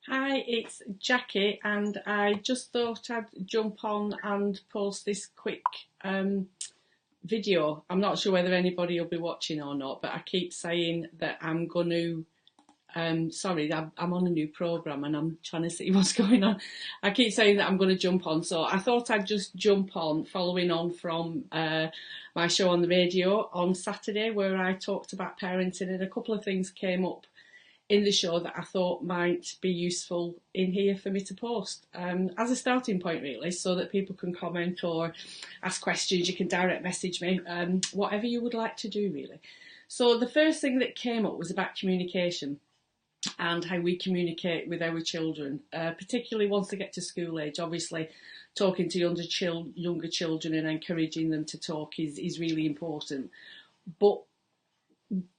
Hi, it's Jackie, and I just thought I'd jump on and post this quick um, video. I'm not sure whether anybody will be watching or not, but I keep saying that I'm going to. Sorry, I'm on a new program and I'm trying to see what's going on. I keep saying that I'm going to jump on, so I thought I'd just jump on, following on from my show on the radio on Saturday, where I talked about parenting, and a couple of things came up in the show that I thought might be useful in here for me to post as a starting point, really, so that people can comment or ask questions. You can direct message me, whatever you would like to do, really. So the first thing that came up was about communication and how we communicate with our children, particularly once they get to school age. Obviously, talking to younger children and encouraging them to talk is really important. But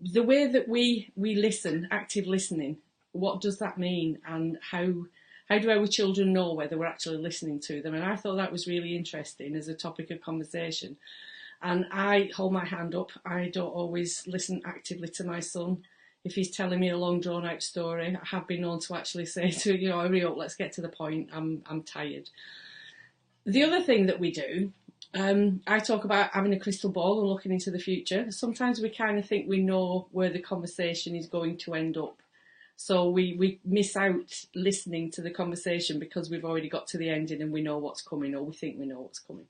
the way that we listen, active listening, what does that mean, and how do our children know whether we're actually listening to them? And I thought that was really interesting as a topic of conversation. And I hold my hand up. I don't always listen actively to my son. If he's telling me a long drawn out story, I have been known to actually say to hurry up, let's get to the point. I'm tired. The other thing that we do, I talk about having a crystal ball and looking into the future. Sometimes we kind of think we know where the conversation is going to end up. So we miss out listening to the conversation because we've already got to the ending and we know what's coming, or we think we know what's coming.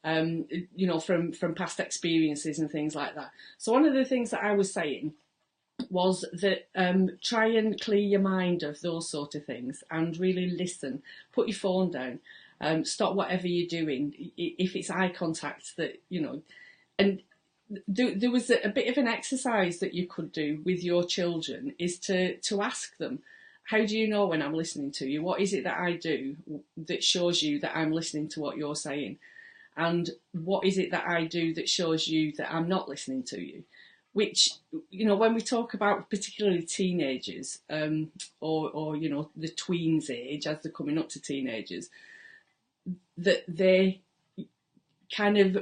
From past experiences and things like that. So one of the things that I was saying was that try and clear your mind of those sort of things and really listen. Put your phone down. Stop whatever you're doing. If it's eye contact, and there was a bit of an exercise that you could do with your children, is to ask them, how do you know when I'm listening to you? What is it that I do that shows you that I'm listening to what you're saying? And what is it that I do that shows you that I'm not listening to you? Which, when we talk about particularly teenagers, or the tweens age, as they're coming up to teenagers, that they kind of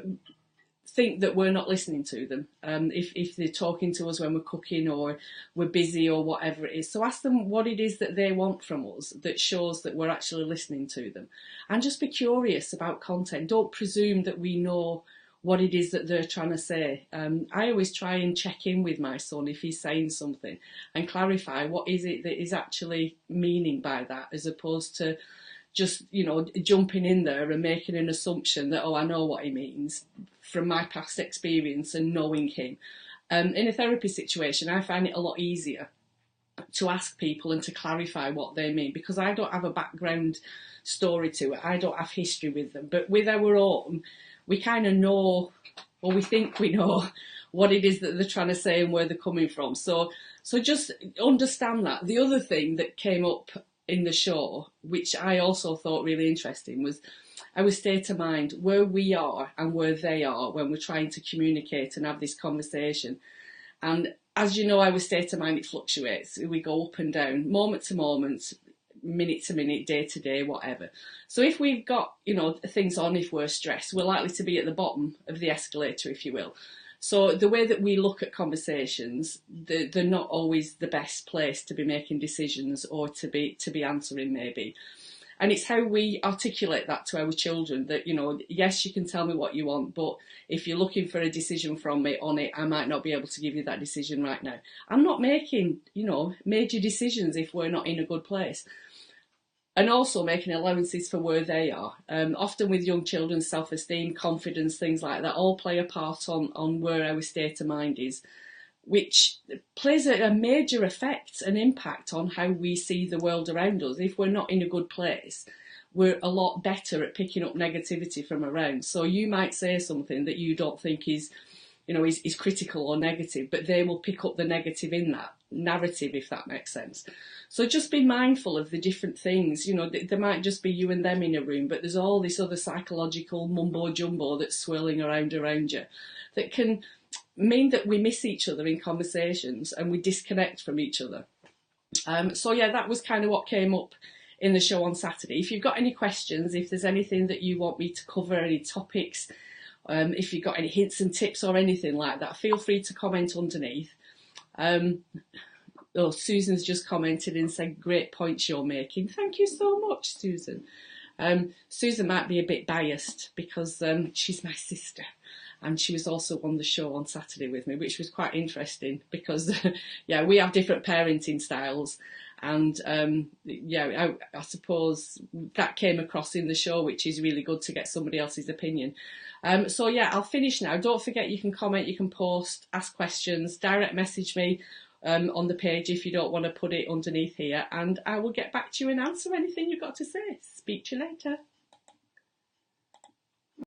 think that we're not listening to them, if they're talking to us when we're cooking or we're busy or whatever it is. So ask them what it is that they want from us that shows that we're actually listening to them. And just be curious about content. Don't presume that we know what it is that they're trying to say. I always try and check in with my son if he's saying something and clarify what is it that he's actually meaning by that, as opposed to just, jumping in there and making an assumption that, oh, I know what he means from my past experience and knowing him. In a therapy situation, I find it a lot easier to ask people and to clarify what they mean, because I don't have a background story to it. I don't have history with them. But with our own, we kind of know, or we think we know, what it is that they're trying to say and where they're coming from. So just understand that. The other thing that came up in the show, which I also thought really interesting, was our state of mind, where we are and where they are when we're trying to communicate and have this conversation. And as you know, our state of mind, it fluctuates. We go up and down, moment to moment, minute to minute, day to day, whatever. So if we've got, things on, if we're stressed, we're likely to be at the bottom of the escalator, if you will. So the way that we look at conversations, they're not always the best place to be making decisions or to be answering, maybe. And it's how we articulate that to our children, that, yes, you can tell me what you want, but if you're looking for a decision from me on it, I might not be able to give you that decision right now. I'm not making, major decisions if we're not in a good place. And also making allowances for where they are. Often with young children, self-esteem, confidence, things like that all play a part on where our state of mind is, which plays a major effect and impact on how we see the world around us. If we're not in a good place, we're a lot better at picking up negativity from around. So you might say something that you don't think is critical or negative, but they will pick up the negative in that narrative, if that makes sense. So just be mindful of the different things. There might just be you and them in a room, but there's all this other psychological mumbo jumbo that's swirling around you that can mean that we miss each other in conversations and we disconnect from each other. That was kind of what came up in the show on Saturday. If you've got any questions, if there's anything that you want me to cover, any topics, if you've got any hints and tips or anything like that, feel free to comment underneath. Oh, Susan's just commented and said, great points you're making. Thank you so much, Susan. Susan might be a bit biased because she's my sister. And she was also on the show on Saturday with me, which was quite interesting because, yeah, we have different parenting styles. And, yeah, I suppose that came across in the show, which is really good to get somebody else's opinion. So, yeah, I'll finish now. Don't forget you can comment, you can post, ask questions, direct message me on the page if you don't want to put it underneath here. And I will get back to you and answer anything you've got to say. Speak to you later.